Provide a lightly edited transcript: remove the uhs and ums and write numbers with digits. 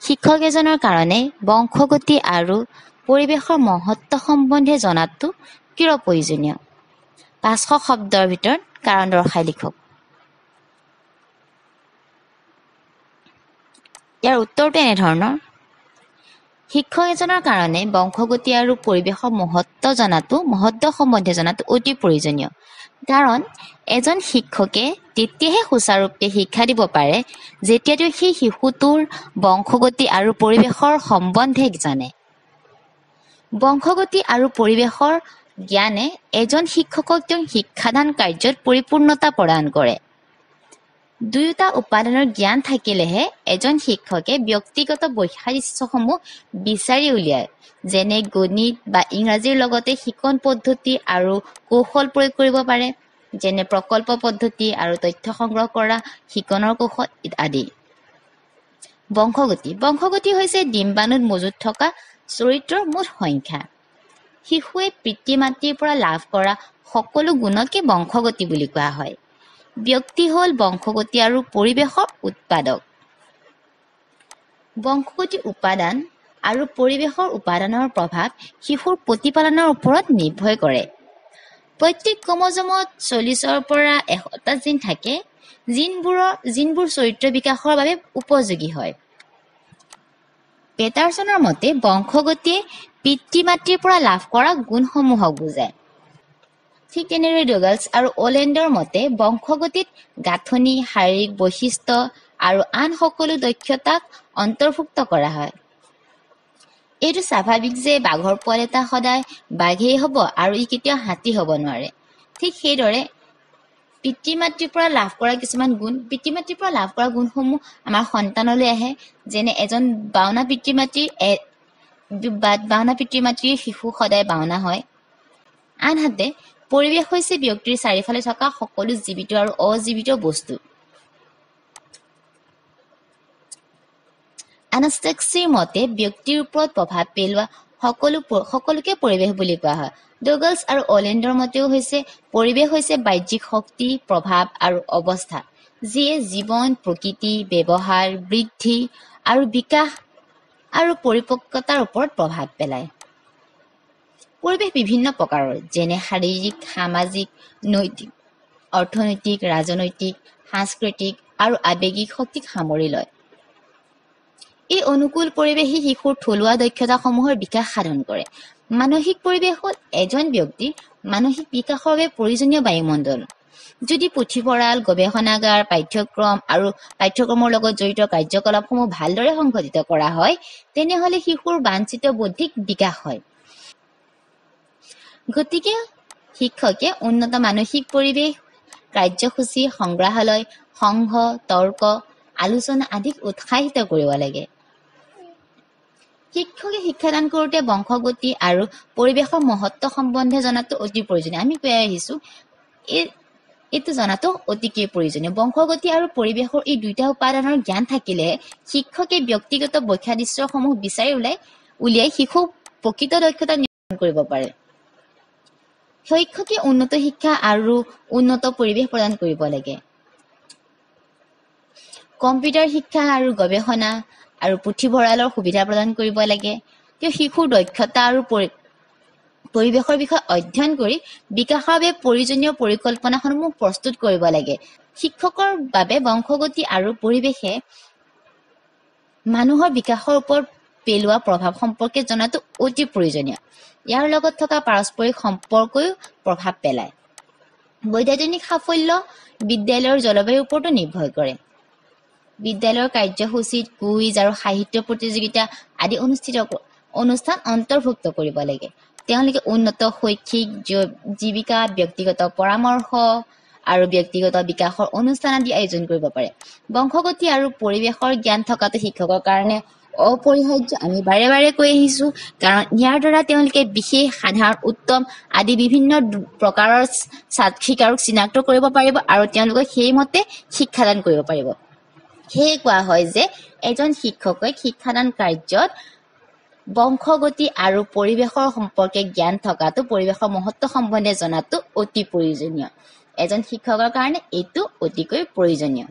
শিক্ষক এজনৰ কাৰণে বংশগতি আৰু পৰিৱেশৰ মহত্ব সম্বন্ধে জনাটো কিয় প্ৰয়োজনীয় 500 শব্দৰ ভিতৰত কাৰণ দৰ্শাই লিখক ইয়াৰ উত্তৰটো এনেধৰণৰ শিক্ষক এজনৰ কাৰণে বংশগতি আৰু পৰিৱেশৰ মহত্ব সম্বন্ধে জনাটো অতি প্ৰয়োজনীয় কাৰণ এজন শিক্ষকে তেতিয়াহে সুচাৰুৰূপে শিক্ষা দিব পাৰে যেতিয়া সেই শিশুটোৰ বংশগতি আৰু পৰিৱেশৰ সম্বন্ধে জানে বংশগতি আৰু পৰিৱেশৰ জ্ঞানে এজন শিক্ষকক তেওঁৰ শিক্ষাদান কাৰ্যত পৰিপূৰ্ণতা প্ৰদান কৰে দুয়োটা উপাদানৰ জ্ঞান থাকিলেহে এজন শিক্ষকে ব্যক্তিগত বৈশিষ্ট্যসমূহ বিচাৰি উলিয়ায় যেনে গণিত বা ইংৰাজীৰ লগতে শিকন পদ্ধতি আৰু কৌশল প্ৰয়োগ কৰিব পাৰে যেনে প্ৰকল্প পদ্ধতি আৰু তথ্য সংগ্ৰহ কৰা শিকনৰ কৌশল আদি বংশগতি হৈছে ডিম্বাণুত মজুত থকা চৰিত্ৰৰ মুঠ সংখ্যা শিশুৱে পিতৃ মাতৃৰ পৰা লাভ কৰা সকলো গুণকে বংশগতি বুলি কোৱা হয় ব্যক্তি হ'ল বংশগতি আৰু পৰিৱেশৰ উৎপাদক বংশগতি উপাদান আৰু পৰিৱেশৰ উপাদানৰ প্ৰভাৱ শিশুৰ প্ৰতিপালনৰ ওপৰত নিৰ্ভৰ কৰে প্ৰত্যেক ক্ৰম'জমত 40ৰ পৰা 100টা জিন থাকে জিনবোৰ চৰিত্ৰ বিকাশৰ বাবে উপযোগী হয় পেটাৰছনৰ মতে বংশগতিয়ে পিতৃ মাতৃৰ পৰা লাভ কৰা গুণসমূহক বুজায় ঠিক তেনেদৰে ডগলছ আৰু অলেণ্ডৰ মতে বংশগতিত গাঁথনি শাৰীৰিক বৈশিষ্ট্য আৰু আন সকলো দক্ষতাক অন্তৰ্ভুক্ত কৰা হয় এইটো স্বাভাৱিক যে বাঘৰ পোৱালি এটা সদায় বাঘেই হ'ব আৰু ই কেতিয়াও হাতী হ'ব নোৱাৰে ঠিক সেইদৰে পিতৃ মাতৃৰ পৰা লাভ কৰা কিছুমান গুণ পিতৃ মাতৃৰ পৰা লাভ কৰা গুণসমূহ আমাৰ সন্তানলৈ আহে যেনে এজন বাওনা পিতৃ মাতৃৰ শিশু সদায় বাওনা হয় আনহাতে পৰিৱেশ হৈছে ব্যক্তিৰ চাৰিওফালে থকা সকলো জীৱিত আৰু অজীৱিত বস্তু আনাষ্টেক্সিৰ মতে ব্যক্তিৰ ওপৰত প্ৰভাৱ পেলোৱা সকলোকে পৰিৱেশ বুলি কোৱা হয় ডগলছ আৰু অলেণ্ডৰ মতেও হৈছে পৰিৱেশ হৈছে বাহ্যিক শক্তি প্ৰভাৱ আৰু অৱস্থা যিয়ে জীৱন প্ৰকৃতি ব্যৱহাৰ বৃদ্ধি আৰু বিকাশ আৰু পৰিপক্কতাৰ ওপৰত প্ৰভাৱ পেলায় পৰিৱেশ বিভিন্ন প্ৰকাৰৰ যেনে শাৰীৰিক সামাজিক নৈতিক অৰ্থনৈতিক ৰাজনৈতিক সাংস্কৃতিক আৰু আৱেগিক শক্তিক সামৰি লয় এই অনুকূল পৰিৱেশে শিশুৰ থলুৱা দক্ষতাসমূহৰ বিকাশ সাধন কৰে মানসিক পৰিৱেশ হ'ল এজন ব্যক্তিৰ মানসিক বিকাশৰ বাবে প্ৰয়োজনীয় বায়ুমণ্ডল যদি পুথিভঁৰাল গৱেষণাগাৰ পাঠ্যক্ৰম আৰু পাঠ্যক্ৰমৰ লগত জড়িত কাৰ্যকলাপসমূহ ভালদৰে সংঘটিত কৰা হয় তেনেহলে শিশুৰ বাঞ্ছিত বৌদ্ধিক বিকাশ হয় গতিকে শিক্ষকে উন্নত মানসিক পৰিৱেশ কাৰ্যসূচী সংগ্ৰহালয় সংঘ তৰ্ক আলোচনা আদিক উৎসাহিত কৰিব লাগে শিক্ষকে শিক্ষাদান কৰোঁতে বংশগতি আৰু পৰিৱেশৰ মহত্ব সম্বন্ধে জনাটো অতি প্ৰয়োজনীয় আমি কৈ আহিছো এইটো জনাটো অতিকৈ প্ৰয়োজনীয় বংশগতি আৰু পৰিৱেশৰ এই দুইটা উপাদানৰ জ্ঞান থাকিলে শিক্ষকে ব্যক্তিগত বৈশিষ্ট্যসমূহ বিচাৰি উলিয়াই শিশুক প্ৰকৃত দক্ষতা নিৰ্মাণ কৰিব পাৰে শিক্ষকে উন্নত শিক্ষা আৰু উন্নত পৰিৱেশ প্ৰদান কৰিব লাগে কম্পিউটাৰ শিক্ষা আৰু গৱেষণা আৰু পুথিভঁৰালৰ সুবিধা প্ৰদান কৰিব লাগে তেওঁ শিশুৰ দক্ষতা আৰু পৰিৱেশৰ বিষয়ে অধ্যয়ন কৰি বিকাশৰ বাবে প্ৰয়োজনীয় পৰিকল্পনাসমূহ প্ৰস্তুত কৰিব লাগে শিক্ষকৰ বাবে বংশগতি আৰু পৰিৱেশে মানুহৰ বিকাশৰ ওপৰত পেলোৱা প্ৰভাৱ সম্পৰ্কে জনাটো অতি প্ৰয়োজনীয় ইয়াৰ লগত থকা পাৰস্পৰিক সম্পৰ্কয়ো প্ৰভাৱ পেলায় বৈজ্ঞানিক সাফল্য বিদ্যালয়ৰ জলবায়ুৰ ওপৰতো নিৰ্ভৰ কৰে বিদ্যালয়ৰ কাৰ্যসূচীত কুইজ আৰু সাহিত্য প্ৰতিযোগিতা আদি অনুষ্ঠান অন্তৰ্ভুক্ত কৰিব লাগে তেওঁলোকে উন্নত শৈক্ষিক জীৱিকা ব্যক্তিগত পৰামৰ্শ আৰু ব্যক্তিগত বিকাশৰ অনুষ্ঠান আদি আয়োজন কৰিব পাৰে বংশগতি আৰু পৰিৱেশৰ জ্ঞান থকাটো শিক্ষকৰ কাৰণে অপৰিহাৰ্য আমি বাৰে বাৰে কৈ আহিছো কাৰণ ইয়াৰ দ্বাৰা তেওঁলোকে বিশেষ সাধাৰণ উত্তম আদি বিভিন্ন প্ৰকাৰৰ শিক্ষাৰুক চিনাক্ত কৰিব পাৰিব আৰু তেওঁলোকক সেইমতে শিক্ষাদান কৰিব পাৰিব সেয়ে কোৱা হয় যে এজন শিক্ষকে শিক্ষাদান কাৰ্যত বংশগতি আৰু পৰিৱেশৰ সম্পৰ্কে জ্ঞান থকাটো পৰিৱেশৰ মহত্ব সম্বন্ধে জনাটো অতি প্ৰয়োজনীয় এজন শিক্ষকৰ কাৰণে এইটো অতিকৈ প্ৰয়োজনীয়